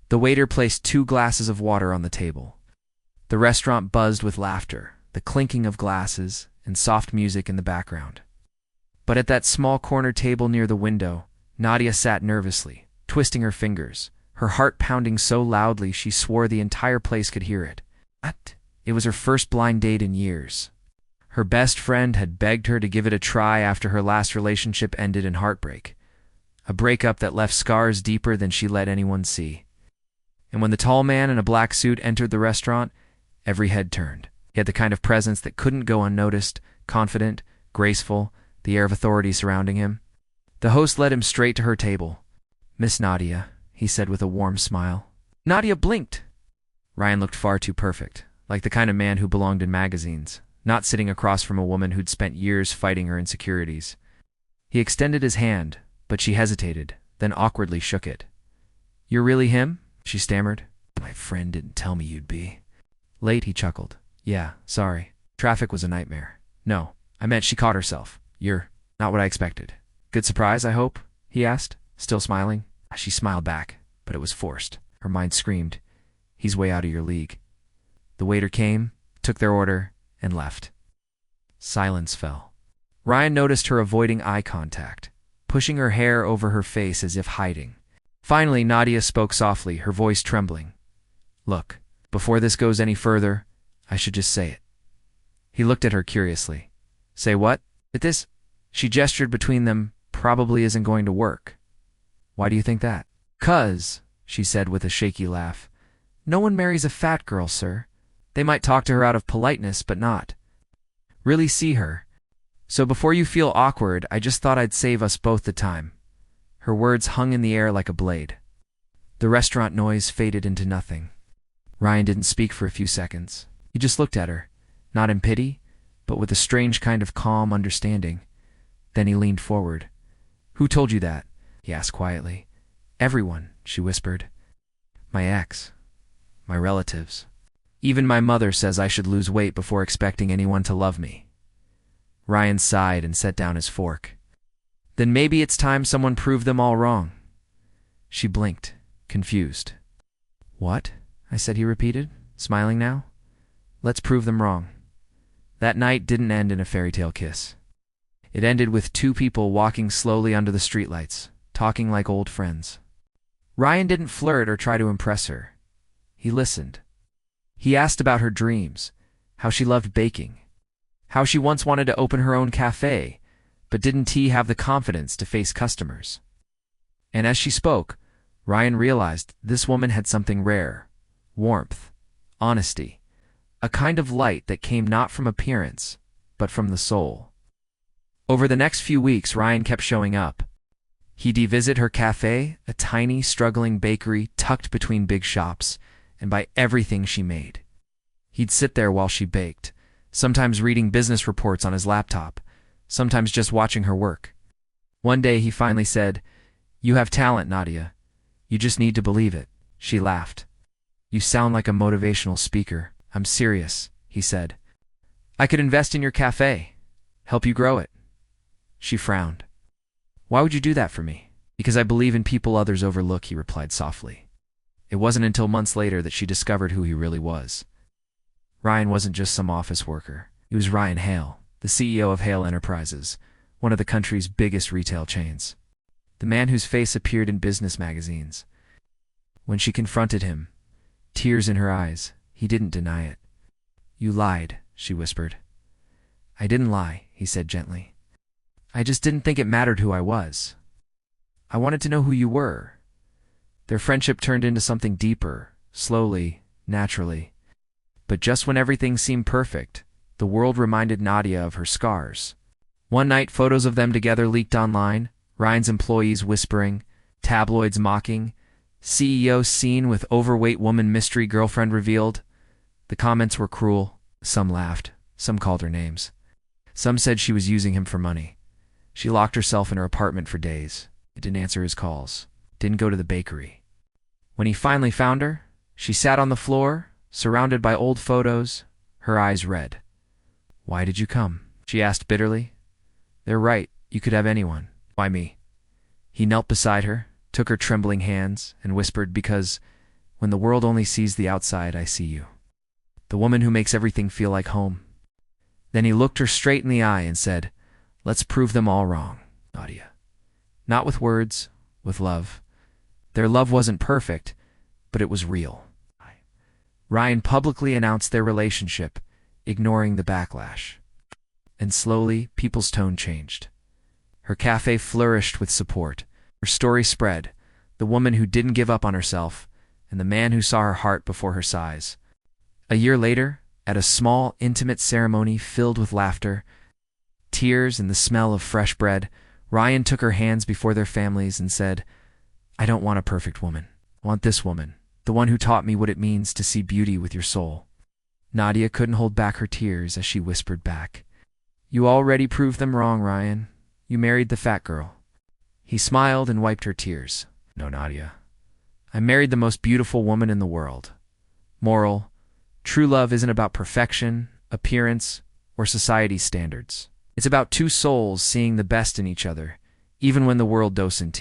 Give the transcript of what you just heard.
The waiter placed 2 glasses of water on the table. The restaurant buzzed with laughter, the clinking of glasses, and soft music in the background. But at that small corner table near the window, Nadia sat nervously, twisting her fingers, her heart pounding so loudly she swore the entire place could hear it. It was her first blind date in years. Her best friend had begged her to give it a try after her last relationship ended in heartbreak, a breakup that left scars deeper than she let anyone see. And when the tall man in a black suit entered the restaurant, every head turned. He had the kind of presence that couldn't go unnoticed, confident, graceful, the air of authority surrounding him. The host led him straight to her table. "Miss Nadia," he said with a warm smile. Nadia blinked. Ryan looked far too perfect, like the kind of man who belonged in magazines, not sitting across from a woman who'd spent years fighting her insecurities. He extended his hand, but she hesitated, then awkwardly shook it. "You're really him?" she stammered. "My friend didn't tell me you'd be." "Late," he chuckled. "Yeah, sorry. Traffic was a nightmare." "No, I meant she caught herself. You're not what I expected." "Good surprise, I hope?" he asked, still smiling. She smiled back, but it was forced. Her mind screamed, "He's way out of your league." The waiter came, took their order, and left. Silence fell. Ryan noticed her avoiding eye contact, pushing her hair over her face as if hiding. Finally, Nadia spoke softly, her voice trembling. "Look, before this goes any further, I should just say it." He looked at her curiously. "Say what?" "At this," she gestured between them, "probably isn't going to work." "Why do you think that?" "'Cause," she said with a shaky laugh, "no one marries a fat girl, sir. They might talk to her out of politeness, but not really see her. So before you feel awkward, I just thought I'd save us both the time." Her words hung in the air like a blade. The restaurant noise faded into nothing. Ryan didn't speak for a few seconds. He just looked at her, not in pity, but with a strange kind of calm understanding. Then he leaned forward. "Who told you that?" he asked quietly. "Everyone," she whispered. "My ex. My relatives. Even my mother says I should lose weight before expecting anyone to love me." Ryan sighed and set down his fork. "Then maybe it's time someone proved them all wrong." She blinked, confused. "What?" I said, he repeated, smiling now. "Let's prove them wrong." That night didn't end in a fairy tale kiss. It ended with 2 people walking slowly under the streetlights, talking like old friends. Ryan didn't flirt or try to impress her. He listened. He asked about her dreams, how she loved baking, how she once wanted to open her own cafe, but didn't have the confidence to face customers. And as she spoke, Ryan realized this woman had something rare: warmth, honesty, a kind of light that came not from appearance, but from the soul. Over the next few weeks, Ryan kept showing up. He'd visit her cafe, a tiny, struggling bakery tucked between big shops, and buy everything she made. He'd sit there while she baked, sometimes reading business reports on his laptop, sometimes just watching her work. One day he finally said, "You have talent, Nadia. You just need to believe it." She laughed. "You sound like a motivational speaker." "I'm serious," he said. "I could invest in your cafe, help you grow it." She frowned. "Why would you do that for me?" "Because I believe in people others overlook," he replied softly. It wasn't until months later that she discovered who he really was. Ryan wasn't just some office worker. He was Ryan Hale, the CEO of Hale Enterprises, one of the country's biggest retail chains. The man whose face appeared in business magazines. When she confronted him, tears in her eyes, he didn't deny it. "You lied," she whispered. "I didn't lie," he said gently. "I just didn't think it mattered who I was. I wanted to know who you were." Their friendship turned into something deeper, slowly, naturally. But just when everything seemed perfect, the world reminded Nadia of her scars. One night, photos of them together leaked online, Ryan's employees whispering, tabloids mocking, CEO seen with overweight woman mystery girlfriend revealed. The comments were cruel. Some laughed, some called her names. Some said she was using him for money. She locked herself in her apartment for days, didn't answer his calls, didn't go to the bakery. When he finally found her, she sat on the floor, surrounded by old photos, her eyes red. "Why did you come?" she asked bitterly. "They're right, you could have anyone. Why me?" He knelt beside her, took her trembling hands, and whispered, "Because When the world only sees the outside, I see you. The woman who makes everything feel like home. Then he looked her straight in the eye and said, "Let's prove them all wrong, Nadia." Not with words, with love. Their love wasn't perfect, but it was real. Ryan publicly announced their relationship, ignoring the backlash. And slowly, people's tone changed. Her cafe flourished with support. Her story spread, the woman who didn't give up on herself, and the man who saw her heart before her sighs. A year later, at a small, intimate ceremony filled with laughter, tears, and the smell of fresh bread, Ryan took her hands before their families and said, "I don't want a perfect woman. I want this woman, the one who taught me what it means to see beauty with your soul." Nadia couldn't hold back her tears as she whispered back, "You already proved them wrong, Ryan. You married the fat girl." He smiled and wiped her tears. "No, Nadia. I married the most beautiful woman in the world." Moral: true love isn't about perfection, appearance, or society's standards. It's about two souls seeing the best in each other, even when the world doesn't.